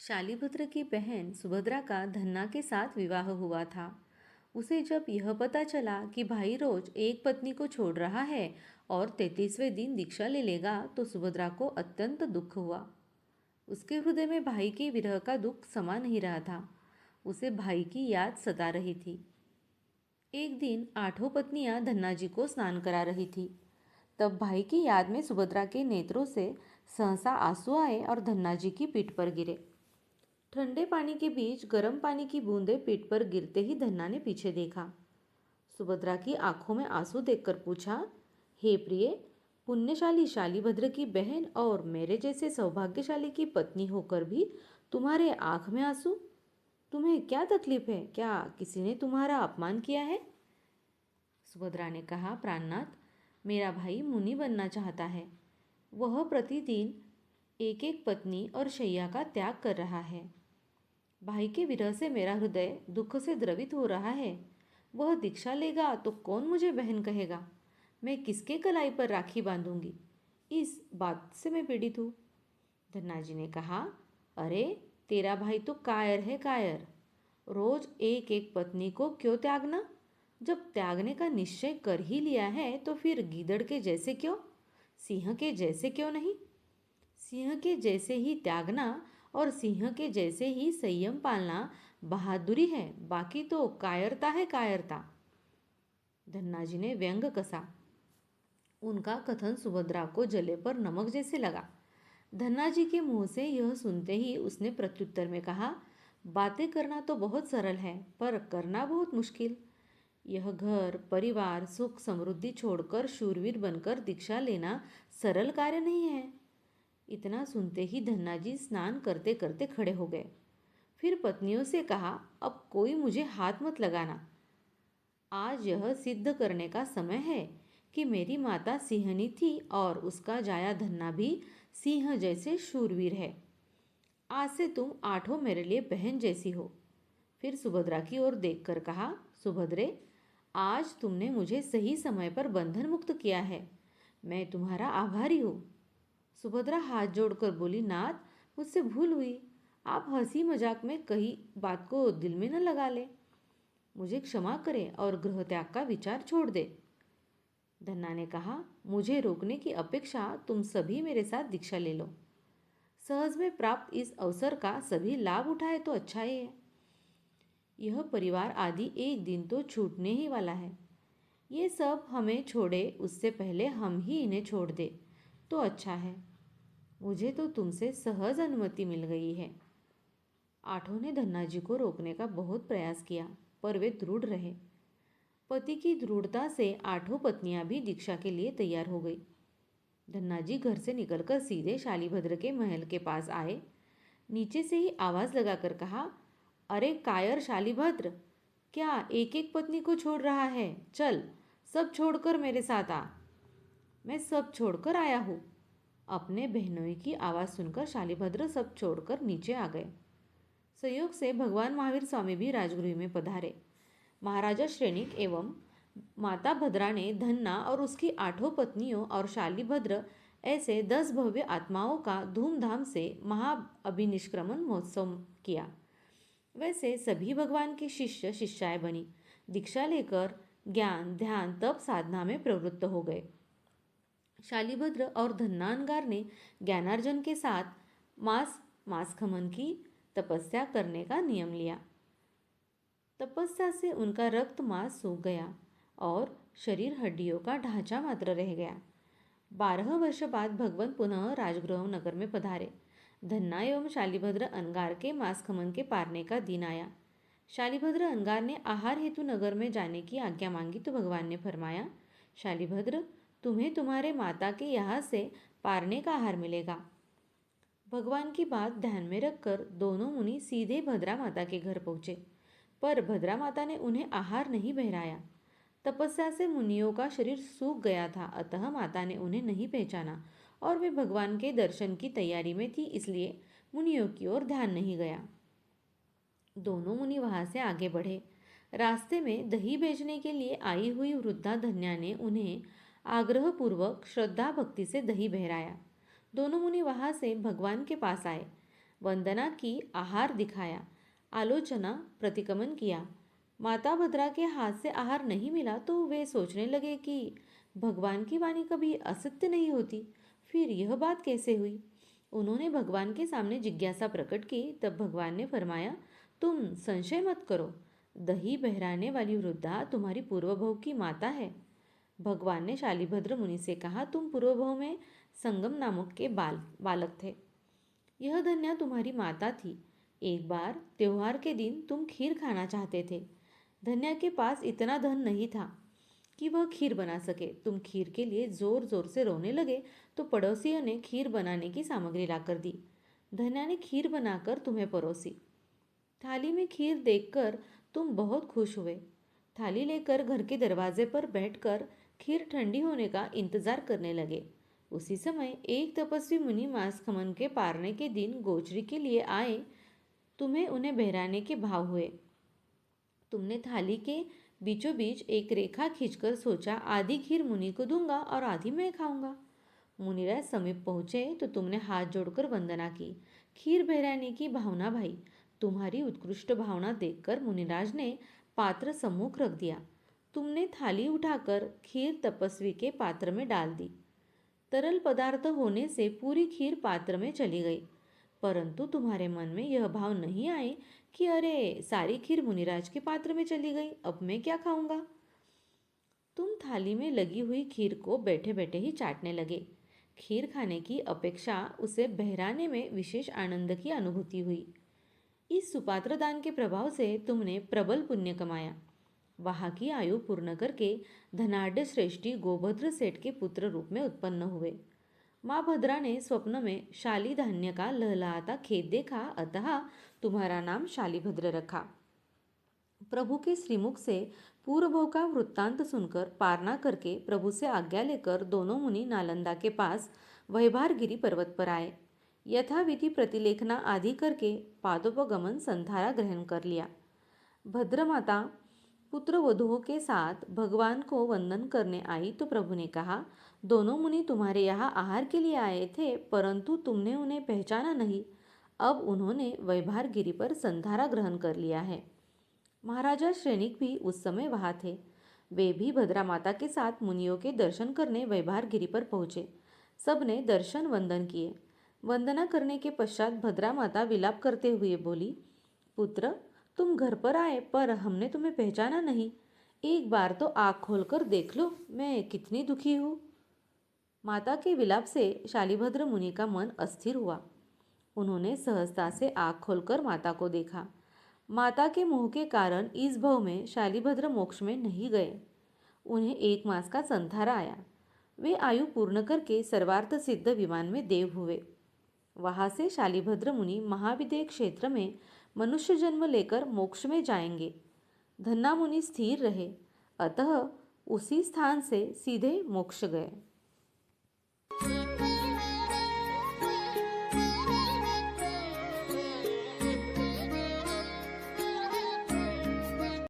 शालिभद्र की बहन सुभद्रा का धन्ना के साथ विवाह हुआ था। उसे जब यह पता चला कि भाई रोज एक पत्नी को छोड़ रहा है और 33वें दिन दीक्षा ले लेगा तो सुभद्रा को अत्यंत दुख हुआ। उसके हृदय में भाई के विरह का दुख समा नहीं रहा था। उसे भाई की याद सता रही थी। एक दिन 8 पत्नियां धन्ना जी को स्नान करा रही थी। तब भाई की याद में सुभद्रा के नेत्रों से सहसा आंसू आए और धन्ना जी की पीठ पर गिरे। ठंडे पानी के बीच गर्म पानी की बूंदें पीठ पर गिरते ही धन्ना ने पीछे देखा। सुभद्रा की आंखों में आंसू देखकर पूछा, हे प्रिय, पुण्यशाली शालिभद्र की बहन और मेरे जैसे सौभाग्यशाली की पत्नी होकर भी तुम्हारे आंख में आंसू? तुम्हें क्या तकलीफ है? क्या किसी ने तुम्हारा अपमान किया है? सुभद्रा ने कहा, प्राणनाथ, मेरा भाई मुनि बनना चाहता है। वह प्रतिदिन एक एक पत्नी और शैया का त्याग कर रहा है। भाई के विरह से मेरा हृदय दुख से द्रवित हो रहा है। वह दीक्षा लेगा तो कौन मुझे बहन कहेगा? मैं किसके कलाई पर राखी बांधूंगी? इस बात से मैं पीड़ित हूँ। धन्ना जी ने कहा, अरे तेरा भाई तो कायर है, कायर। रोज एक एक पत्नी को क्यों त्यागना? जब त्यागने का निश्चय कर ही लिया है तो फिर गीदड़ के जैसे क्यों, सिंह के जैसे क्यों नहीं? सिंह के जैसे ही त्यागना और सिंह के जैसे ही संयम पालना बहादुरी है, बाकी तो कायरता है, कायरता। धन्ना जी ने व्यंग कसा। उनका कथन सुभद्रा को जले पर नमक जैसे लगा। धन्ना जी के मुंह से यह सुनते ही उसने प्रत्युत्तर में कहा, बातें करना तो बहुत सरल है पर करना बहुत मुश्किल। यह घर परिवार सुख समृद्धि छोड़कर शूरवीर बनकर दीक्षा लेना सरल कार्य नहीं है। इतना सुनते ही धन्ना जी स्नान करते करते खड़े हो गए। फिर पत्नियों से कहा, अब कोई मुझे हाथ मत लगाना। आज यह सिद्ध करने का समय है कि मेरी माता सिंहनी थी और उसका जाया धन्ना भी सिंह जैसे शूरवीर है। आज से तुम 8 मेरे लिए बहन जैसी हो। फिर सुभद्रा की ओर देखकर कहा, सुभद्रे, आज तुमने मुझे सही समय पर बंधन मुक्त किया है। मैं तुम्हारा आभारी हूँ। सुभद्रा हाथ जोड़कर बोली, नाथ, मुझसे भूल हुई। आप हंसी मजाक में कही बात को दिल में न लगा ले। मुझे क्षमा करें और गृह त्याग का विचार छोड़ दे। धन्ना ने कहा, मुझे रोकने की अपेक्षा तुम सभी मेरे साथ दीक्षा ले लो। सहज में प्राप्त इस अवसर का सभी लाभ उठाए तो अच्छा ही है। यह परिवार आदि एक दिन तो छूटने ही वाला है। ये सब हमें छोड़े उससे पहले हम ही इन्हें छोड़ दे तो अच्छा है। मुझे तो तुमसे सहज अनुमति मिल गई है। 8 ने धन्ना जी को रोकने का बहुत प्रयास किया पर वे दृढ़ रहे। पति की दृढ़ता से 8 पत्नियां भी दीक्षा के लिए तैयार हो गई। धन्ना जी घर से निकलकर सीधे शालिभद्र के महल के पास आए। नीचे से ही आवाज लगाकर कहा, अरे कायर शालिभद्र, क्या एक एक पत्नी को छोड़ रहा है? चल, सब छोड़कर मेरे साथ आ। मैं सब छोड़कर आया हूँ। अपने बहनोई की आवाज़ सुनकर शालिभद्र सब छोड़कर नीचे आ गए। संयोग से भगवान महावीर स्वामी भी राजगृह में पधारे। महाराजा श्रेणिक एवं माता भद्रा ने धन्ना और उसकी 8 पत्नियों और शालिभद्र ऐसे 10 भव्य आत्माओं का धूमधाम से महाअभिनिष्क्रमण महोत्सव किया। वैसे सभी भगवान के शिष्य शिष्याएं बनी दीक्षा लेकर ज्ञान ध्यान तप साधना में प्रवृत्त हो गए। शालिभद्र और धन्नानगार ने ज्ञानार्जन के साथ मास खमन की तपस्या करने का नियम लिया। तपस्या से उनका रक्त मांस सूख गया और शरीर हड्डियों का ढांचा मात्र रह गया। 12 वर्ष बाद भगवान पुनः राजगृह नगर में पधारे। धन्ना एवं शालिभद्र अंगार के मांस खमन के पारने का दिन आया। शालिभद्र अंगार ने आहार हेतु नगर में जाने की आज्ञा मांगी तो भगवान ने फरमाया, शालिभद्र, तुम्हें तुम्हारे माता के यहाँ से पारने का आहार मिलेगा। भगवान की बात ध्यान में रखकर दोनों मुनि सीधे भद्रा माता के घर पहुँचे, पर भद्रा माता ने उन्हें आहार नहीं बहराया। तपस्या से मुनियों का शरीर सूख गया था, अतः माता ने उन्हें नहीं पहचाना और वे भगवान के दर्शन की तैयारी में थी, इसलिए मुनियों की ओर ध्यान नहीं गया। दोनों मुनि वहां से आगे बढ़े। रास्ते में दही बेचने के लिए आई हुई वृद्धा धन्या ने उन्हें आग्रहपूर्वक श्रद्धा भक्ति से दही बहराया। दोनों मुनि वहां से भगवान के पास आए। वंदना की आहार दिखाया, आलोचना प्रतिक्रमण किया। माता भद्रा के हाथ से आहार नहीं मिला तो वे सोचने लगे कि भगवान की वाणी कभी असत्य नहीं होती। फिर यह बात कैसे हुई? उन्होंने भगवान के सामने जिज्ञासा प्रकट की। तब भगवान ने फरमाया, तुम संशय मत करो, दही बहराने वाली वृद्धा तुम्हारी पूर्वभव की माता है। भगवान ने शालिभद्र मुनि से कहा, तुम पूर्वभव में संगम नामक के बालक थे। यह धन्या तुम्हारी माता थी। एक बार त्योहार के दिन तुम खीर खाना चाहते थे। धन्या के पास इतना धन नहीं था कि वह खीर बना सके। तुम खीर के लिए जोर जोर से रोने लगे तो पड़ोसियों ने खीर बनाने की सामग्री लाकर दी। धन्या ने खीर बनाकर तुम्हें परोसी। थाली में खीर देखकर तुम बहुत खुश हुए। थाली लेकर घर के दरवाजे पर बैठकर खीर ठंडी होने का इंतजार करने लगे। उसी समय एक तपस्वी मुनि मांस खमन के पारने के दिन गोचरी के लिए आए। तुम्हें उन्हें बहराने के भाव हुए। तुमने थाली के बीचों बीच एक रेखा खींचकर सोचा, आधी खीर मुनि को दूंगा और आधी मैं खाऊंगा। मुनिराज समीप पहुंचे तो तुमने हाथ जोड़कर वंदना की, खीर बहराने की भावना भाई। तुम्हारी उत्कृष्ट भावना देखकर मुनिराज ने पात्र सम्मुख रख दिया। तुमने थाली उठाकर खीर तपस्वी के पात्र में डाल दी। तरल पदार्थ होने से पूरी खीर पात्र में चली गई, परंतु तुम्हारे मन में यह भाव नहीं आए कि अरे सारी खीर मुनिराज के पात्र में चली गई, अब मैं क्या खाऊंगा। तुम थाली में लगी हुई खीर को बैठे बैठे ही चाटने लगे। खीर खाने की अपेक्षा उसे बहराने में विशेष आनंद की अनुभूति हुई। इस सुपात्र दान के प्रभाव से तुमने प्रबल पुण्य कमाया। वहाँ की आयु पूर्ण करके धनाढ़ श्रेष्ठी गोभद्र सेठ के पुत्र रूप में उत्पन्न हुए। माँ भद्रा ने स्वप्न में शाली धान्य का लहलहाता खेत देखा, अतः तुम्हारा नाम शालिभद्र रखा। प्रभु के श्रीमुख से पूर्वभव का वृत्तांत सुनकर पारना करके प्रभु से आज्ञा लेकर दोनों मुनि नालंदा के पास वैभारगिरी पर्वत पर आए। यथाविधि प्रतिलेखना आदि करके पादोपगमन संधारा ग्रहण कर लिया। भद्रमाता पुत्र वधुओं के साथ भगवान को वंदन करने आई तो प्रभु ने कहा, दोनों मुनि तुम्हारे यहाँ आहार के लिए आए थे, परंतु तुमने उन्हें पहचाना नहीं। अब उन्होंने वैभारगिरी पर संधारा ग्रहण कर लिया है। महाराजा श्रेणिक भी उस समय वहां थे। वे भी भद्रा माता के साथ मुनियों के दर्शन करने वैभारगिरी पर पहुंचे। सबने दर्शन वंदन किए। वंदना करने के पश्चात भद्रा माता विलाप करते हुए बोली, पुत्र तुम घर पर आए पर हमने तुम्हें पहचाना नहीं। एक बार तो आँख खोलकर देख लो, मैं कितनी दुखी हूँ। माता के विलाप से शालिभद्र मुनि का मन अस्थिर हुआ। उन्होंने सहजता से आँख खोलकर माता को देखा। माता के मोह के कारण इस भव में शालिभद्र मोक्ष में नहीं गए। उन्हें 1 मास का संधारा आया। वे आयु पूर्ण करके सर्वार्थ सिद्ध विमान में देव हुए। वहां से शालिभद्र मुनि महाविदेह क्षेत्र में मनुष्य जन्म लेकर मोक्ष में जाएंगे। धन्ना मुनि स्थिर रहे, अतः उसी स्थान से सीधे मोक्ष गए।